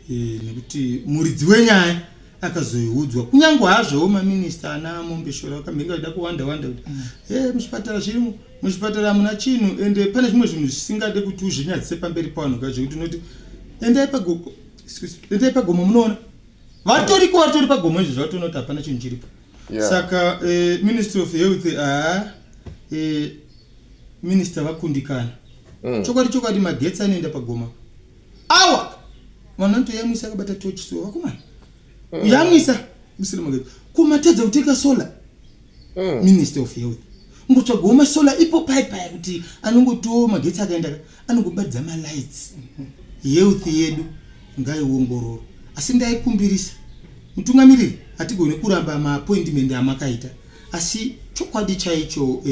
nekuti muridzi wenyaya akazoiudzwa kunyange hazvo maminista ana Mombeshora akamhenga kuda kuwanda kuti muchipatara zvirimo muchipatara hamuna chinhu ende pane zvimwe zvinhu zvisingade kuti uzvinyadzise pamberi pavanhu zvekuti unoti endai pagomo munoona vari pagomo izvo zvatoona kuti hapana chinhu chiripo. Saka Ministry of Health minister vakundikana chokwadi magetsi anoenda pagoma awa vanhu yamwisa akabata tochi so vakomana yamwisa musiri magetsi kumatedza kutenga solar. Minister of Health ngotsvagoma solar ipo paipai kuti anongotiwo magetsi akaenda anongobadza malights. Health yedu ngaiongororo asi ndaikumbirisa mutungamiriri hatigoni kuramba maappointment amakaita asi chokwadi chaicho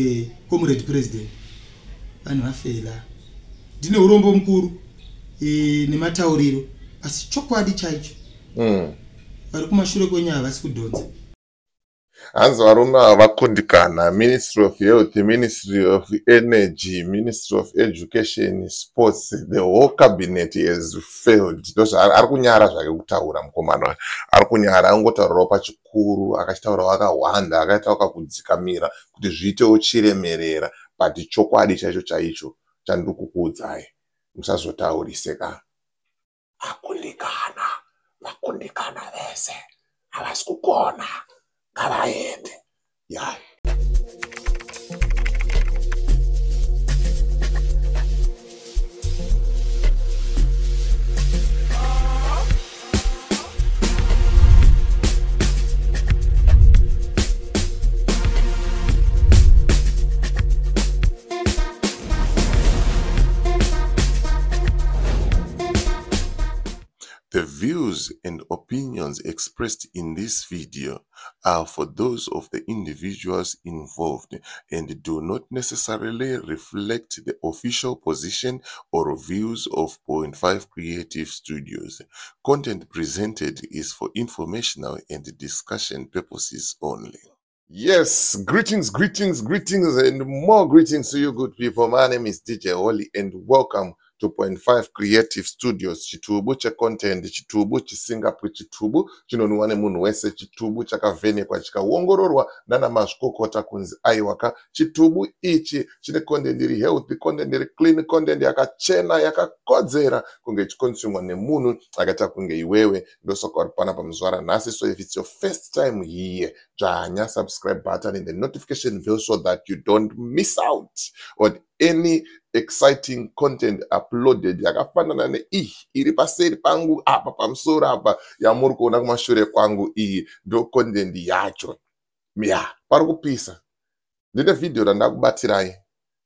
comrade president vanhu vafela ndine urombo mukuru nematauriro asi chokwadi chaicho vari kumashure kwenyaya havasi kudhonza. Hanzi varume vakundikana. Ministry of Health, Ministry of Energy, Ministry of Education, Sports, the whole cabinet has failed. Ari kunyara zvake kutaura mukomana. Ari kunyara angotaurawo pachikuru akachitaurawo akawanda akaita kudzikamira kuti zviitewo chiremerera but chokwadi chaicho chandiri kukuudzai musazotauriseka. Vakundikana vese havasi kugona ngavaende. The views and opinions expressed in this video are for those of the individuals involved and do not necessarily reflect the official position or views of Point 5 Creative Studios. Content presented is for informational and discussion purposes only. Yes, greetings and more greetings to you good people. My name is DJ Holly and welcome to Point 5 Creative Studios. Chitubu cha content, chitubu chisingapo, chitubu chinonwa nemunhu wese, chitubu chakavhenekwa chikaongororwa nana mazvikokota kunzi aiwaka. Chitubu ichi chine content iri healthy, content iri clean, content yakachena yakakodzera kunge chikonsumwa nemunhu akaita kunge iwewe. Ndosaka uri pana pamuzuva nhasi. So if it's your first time here, dzvanya subscribe button and the notification bell so that you don't miss out on any exciting content uploaded. Yakafanana ne iri paseri pangu apa pamusoro apa yamuri kuona kumashure kwangu iyi ndo content yacho. Pari kupisa. Ndine video randakubatirai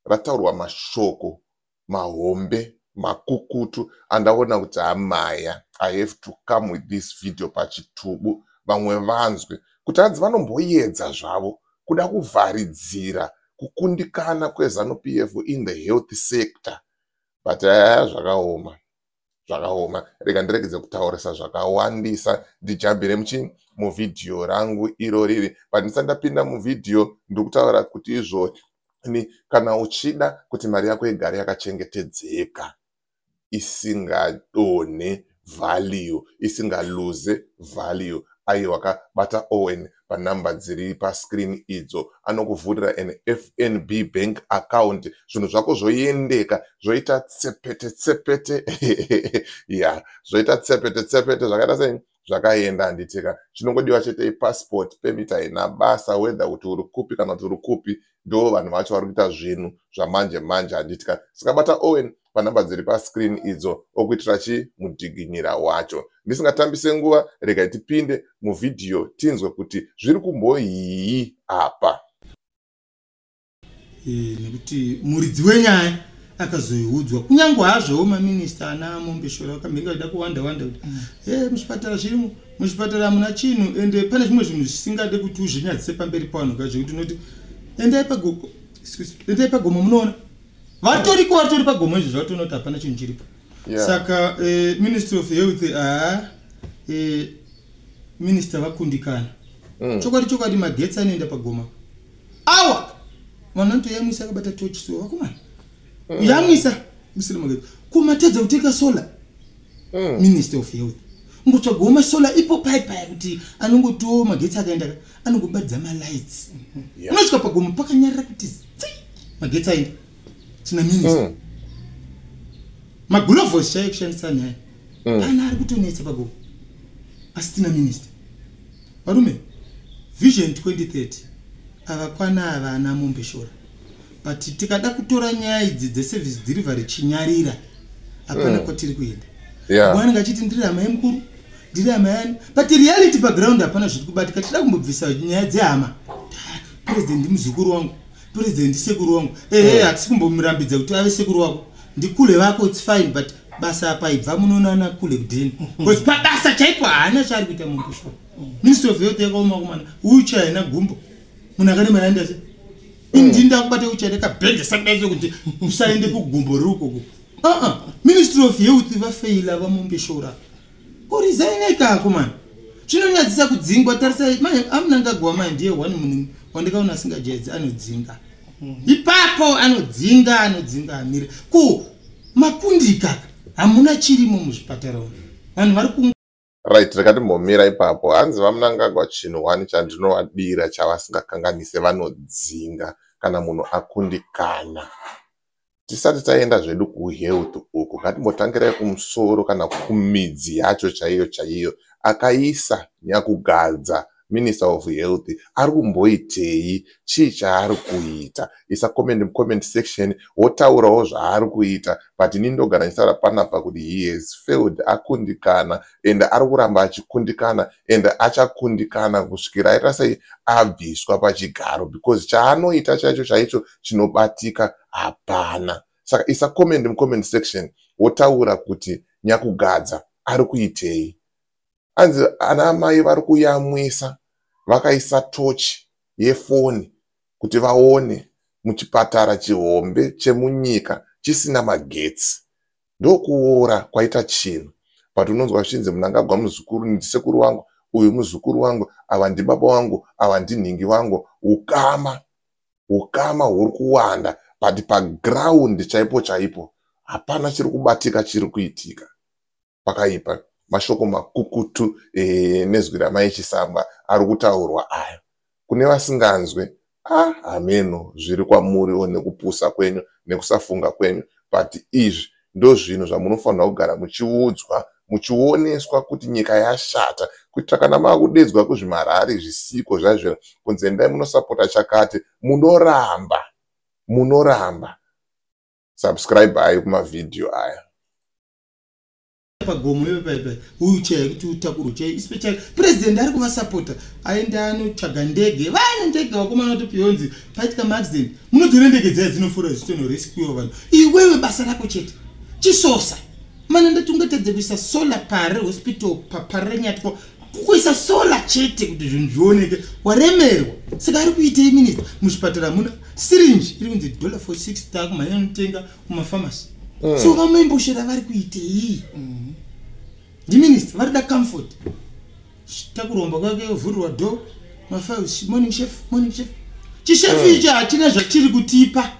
rataurwa mashoko mahombe makukutu andaona kuti amaya I have to come with this video pachitubu vamwe vanzwe kuti hanzi vanomboyedza zvavo kuda kuvharidzira kukundikana kweZANU-PF in the health sector. But zvakaoma. Rega ndiregedze kutaurisa zvakawandisa ndijambire muvidhio rangu iro riri. But ndisandapinda muvidhio ndokutaura kuti izvoni kana uchida kuti mari yako igare yakachengetedzeka isingadone value, isingaluze value, aiwaka bata Owen panamba dziri pascreen idzo anokuvhurira an FNB bank account. Zvinhu zvako zvoendeka zvoita tsepete zvoita tsepete zvakaita sei zvakaenda handitika. Chinongodiwa chete passport permit ina basa whether kuti uri kupi kana kuti uri kupi ndo vanhu vacho vari kuita zvinhu zvamanje handitika. Saka bata Owen panamba dziri pascreen idzo okuitira mudhiginyira wacho. Ndisingatambise nguva, rega tipinde muvidhio tinzwe kuti zviri kumboyii apa. Nekuti muridzi wenyaya akazoiudzwa kunyange hazvo maminista ana Mombeshora akamhenga kuda kuwanda kuti muchipatara zvirimo muchipatara hamuna chinhu ende pane zvimwe zvinhu zvisingade kuti uzvinyadzise pamberi pavanhu zvekuti unoti endai pagomo munoona vari pagomo izvo zvatoona kuti hapana chinhu chiripo. Saka Ministry of Health minister vakundikana chokwadi magetsi anoenda pagoma awa vanhu yamwisa akabata tochi so vakomana yamwisa musiri magetsi kumatedza kutenga solar. Minister of Health ngotsvaga masolar ipo pipe kuti anongotiwo magetsi akaenda anongobadza malights unosvika pagomo pakanyarira kuti magetsi aenda tina minister magulovhos chaiyo kushandisa naye pana ari kutonetsa pagomo asi tina minister varume vision 2030 avakwana ava ana Mombeshora but tikada kutora nyaya idzi dzeservice delivery chinyarira hapana kwatiri kuenda mwana achiti ndiri hama yemukuru ndiri hama yani but reality background hapana zviri kubatika tida kumbobvisa nyaya dzehama president muzukuru wangu president sekuru wangu hatisi kumbomurambidza kuti ave sekuru wako ndikule vako it's fine but basa apa ibva munonana kule kudheni because pabasa chaipo haana chaari kuita Mombeshora ministry of health yakaoma kumana ucha haina gumbo munhu akarema yandase indinda kubata ucha rekabhedhesa kudaiso kuti usaende kugumbo riri ukoko ministry of health vafeila vaMombeshora kurizainekako mani zvinonyadzisa kudzingwa tarisai amunangagwa mai ndiye one munhu wandikaona asingajaidzi anodzinga ipapo anodzinga amire ku makundika hamuna chirimo muzvipatara umu vanhu vari ku right rakatimbomira ipapo hanzi vamunangagwa chinhu wani chandinowadira chavasingakanganise vanodzinga kana munhu akundikana. Tisati taenda zvedu kuhealth uku ngatimbotangirai kumusoro kana kumidzi yacho chaiyo akaisa Nyakugadza Minister of Health ari kumboitei chii chaari kuita. Isa comment section wotaurawo zvaari kuita but ini ndogara ndichitaura panapa kuti he has failed akundikana and ari kuramba achikundikana and achakundikana kusvikira aita sei abviswa pachigaro because chaanoita chaicho chinobatika hapana. Saka isa comment section wotaura kuti Nyakugadza ari kuitei. Anzi ana mai vari kuyamwisa vakaisa tochi yefoni kuti vaone muchipatara chihombe chemunyika chisina magetsi. Ndokuora kwaita chinhu. But unonzwa zvichinzi Mnangagwa muzukuru ndisekuru wangu, uyu muzukuru wangu, ava ndibaba wangu, ava ndinhingi wangu. Ukama huri kuwanda but paground chaipo hapana chiri kubatika chiri kuitika. Pakaipa mashoko makukutu nezwi ramai Chisamba ari kutaurwa aya. Kune vasinganzwe ameno zviri kwamuriwo nekupusa kwenyu nekusafunga kwenyu but izvi ndo zvinhu zvamunofanira kugara muchiudzwa muchioneswa kuti nyika yashata kuitira kana makudedzwa kuzvimarari zvisiko zvazvo kunzi endai munosapota chakati munoramba. Subscribe ayi kumavideo aya. Pagomo uche kuti utakuru che especially president ari kuvasapota aenda anotsvaga ndege vana ndege vakomana kuti pionzi paitika accident munodzira ndege dzaya dzinofura zvichitono rescue vanhu iwewe basa rako chete chisosa mana ndatungatedze kuisa solar pare hospital papare nyatwa kuisa solar chete kuti zvinhu zvioneke waremerwa. Saka ari kuitei minister muzvipatara muna syringe iri kunzi $46 takumhanya anotenga kumafamasi. So vaMombeshora vari kuitei ndiminister vari da comfort takuromba kwake ovhurwa door morning chef chishefu ichi hachina zvachiri kutipa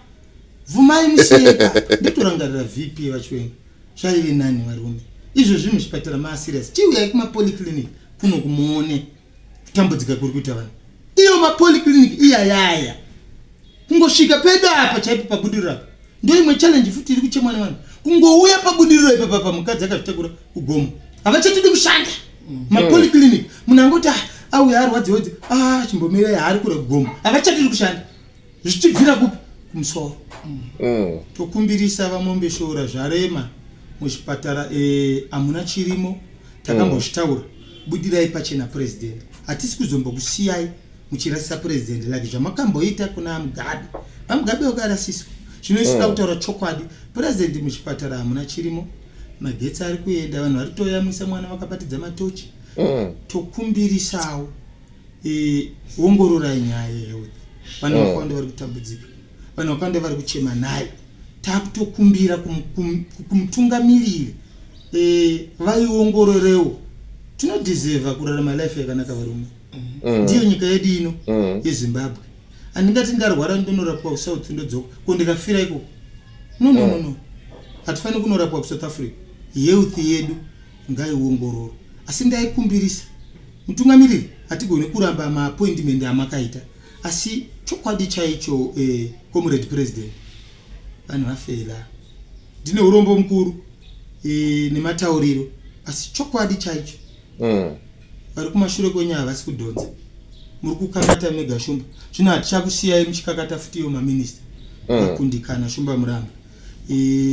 vhumai musiyeka nditorangarira VP vachiwenga zvaive nani varume izvozvi muzvipatara maaserious chiuyai kumapolyclinic kuno kumuone kutambudzika kuri kuita vanhu iyo mapolyclinic iyayaya kungosvika pedo apa chaipo pabudiriro ndo imwe challenge futi iri kuchemwa nevanhu kungouya pabudiriro ipapa mukadzi akazvitakura kugomo havachatidi kushanda mapolyclinic munhu angoti auya arwadziwodzi chimbomirai haari kure kugomo havachatidi kushanda zvichibvira kupi kumusoro. Tokumbirisa vaMombeshora zvarema muzvipatara hamuna chirimo takambozvitaura budirai pachena president hatisi kuzombokusiyai muchirasisa president like zvamakamboita kuna Mugabe wakarasiswa zvinoisika kutaura chokwadi president muchipatara hamuna chirimo magetsi ari kuenda vanhu vari toyamwisa mwana vakapatidza matochi. Tokumbirisawo ongororai nyaya yehealth vanhu vakawanda vari kutambudzika vanhu vakawanda vari kuchema nayo takutokumbira kumutungamiriri vaiongororewo tinodhizeva kurarama life yakanaka varume ndiyo nyika yedu ino yeZimbabwe. Handingati ndarwara ndonorapwa kuSouth ndodzoka kondikafira ikoko no hatifaniri kunorapwa kuSouth Africa. Health yedu ngaiongororo asi ndaikumbirisa mutungamiriri hatigoni kuramba maappointment amakaita asi chokwadi chaicho comrade president vanhu vafela ndine urombo mukuru nematauriro asi chokwadi chaicho vari kumashure kwenyaya havasi kudhonza muri kukakata mega shumba zvino hatichakusiyai muchikakata futiyo maminista vakundikana shumba muramba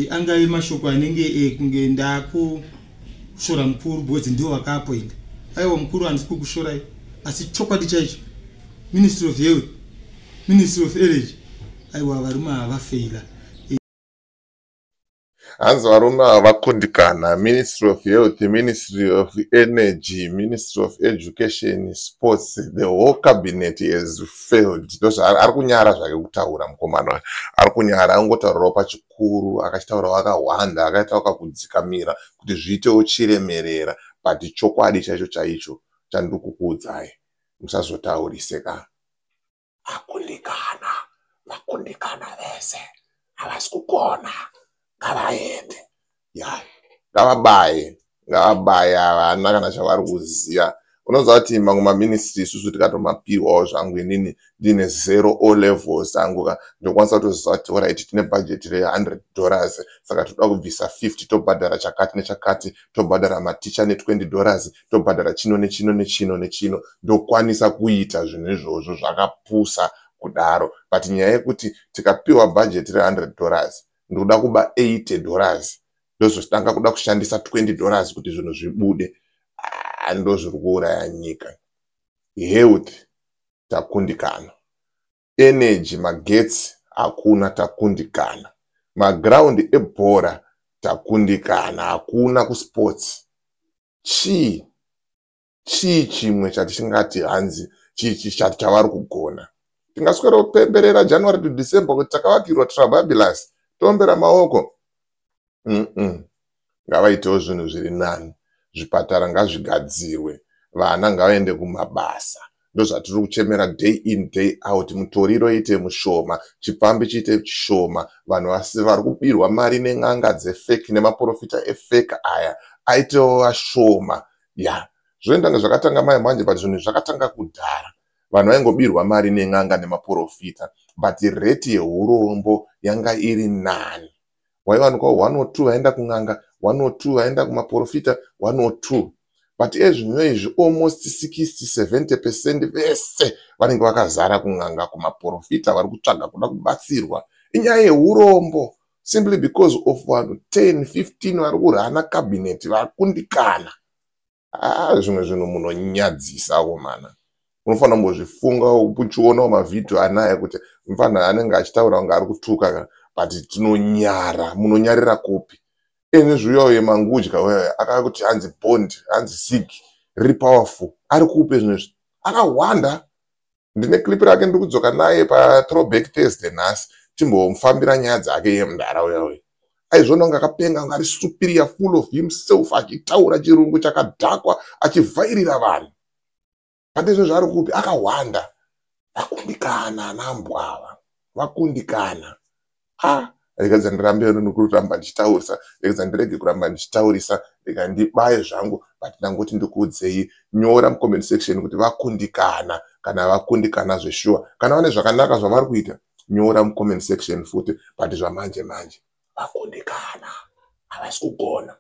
angave mashoko anenge kunge ndakushora mukuru bwedzi ndio vakaapoinda aiwa mukuru handisi kukushorai asi chokwadi chaicho ministry of health ministry of energy aiwa varume havafeila hanzi varume havakundikana. Ministry of Health, Ministry of Energy, Ministry of Education, Sports, the whole cabinet has failed. Ari kunyara zvake kutaura mukomana, ari kunyara angotaurawo pachikuru, akachitaura wakawanda, akaita wakakudzikamira kuti zviitewo chiremerera, but chokwadi chaicho chaicho chandiri kukuudzai musazotauriseka. Vakundikana vese havasi kugona. Ngavaende ngavabaye havana kana chavari kuziya. Unoziva kuti mamwe maministry isusu tikatomapiwawo zvangu inini ndine 0 O levels angu ndokwanisa kutoziva kuti alright tine budget $100 saka toda kubvisa 50 tobhadhara chakati nechakati, tobhadhara maticha $20, tobhadhara chino nechino nechino nechino, ndokwanisa kuita zvinhu izvozvo zvakapusa kudaro. But nyaya yekuti tikapiwa budget $100 ndoda kuba $80 ndozotanga kuda kushandisa $20 kuti zvinhu zvibude, ndozviri kuuraya nyika. Health takundikana, energy magetsi hakuna takundikana, maground ebhora takundikana hakuna kusports. Chii chimwe chatingati hanzi chati chavari kugona. Tingaswera kupemberera January to December kuti takavakirwa Trababilas tombera maoko. Ngavaitewo zvinhu zviri nani, zvipatara ngazvigadzirwe, vana ngavaende kumabasa. Ndozvatiri kuchemera day in day out, mutoriro ite mushoma, chipambi chiite chishoma, vanhu vari kubirwa mari nen'anga dzefake nemaprofita efake aya aitewo vashoma. Zvoendanga zvakatanga mai manje, but zvinhu zvakatanga kudhara. Vanhu vaingobirwa mari nen'anga nemaprofita, but rate yeurombo yanga iri nani. Waiwanikwa 102 vaenda kun'anga, 102 vaenda kumaprofita, 102. But ezvino izvi almost 60-70% vese vanenge vakazara kun'anga, kumaprofita vari kutsvaga kuda kubatsirwa. Inyaya yeurombo, simply because of 10-15 vari kurana cabinet vakundikana. Zvimwe zvinhu munonyadzisawo mana. Unofanira kumbozvifunga uchiona mavhidhiyo anaya kuti mufana anenge achitaura kunge ari kutuka, but tinonyara, munonyarira kupi? Nezviyo yemangudya wewe akakuti hanzi Bond, hanzi Zig, riri powerful, ari kupe zvinhu izvi akawanda. Ndine clip rake ndiri kudzoka naye pa-throwback Thursday nhasi timbomufambira nyaya dzake yemunharaunda. Aizvona kunge akapenga kunge ari superior, full of himself, achitaura chirungu chakadhakwa, achivhairira vanhu. But izvo zvari kupi akawanda. Vakundikana anambwa ava, vakundikana. Rekedza ndirambe nokuramba ndichitaurisa, rekedza ndirege kuramba ndichitaurisa, rega ndibaye zvangu, but ndangoti ndikuudzei, nyora mucomment section kuti vakundikana, kana vakundikana zveshuwa. Kana vane zvakanaka zvavari kuita, nyora mucomment section futi, but zvamanje manje vakundikana havasi kugona.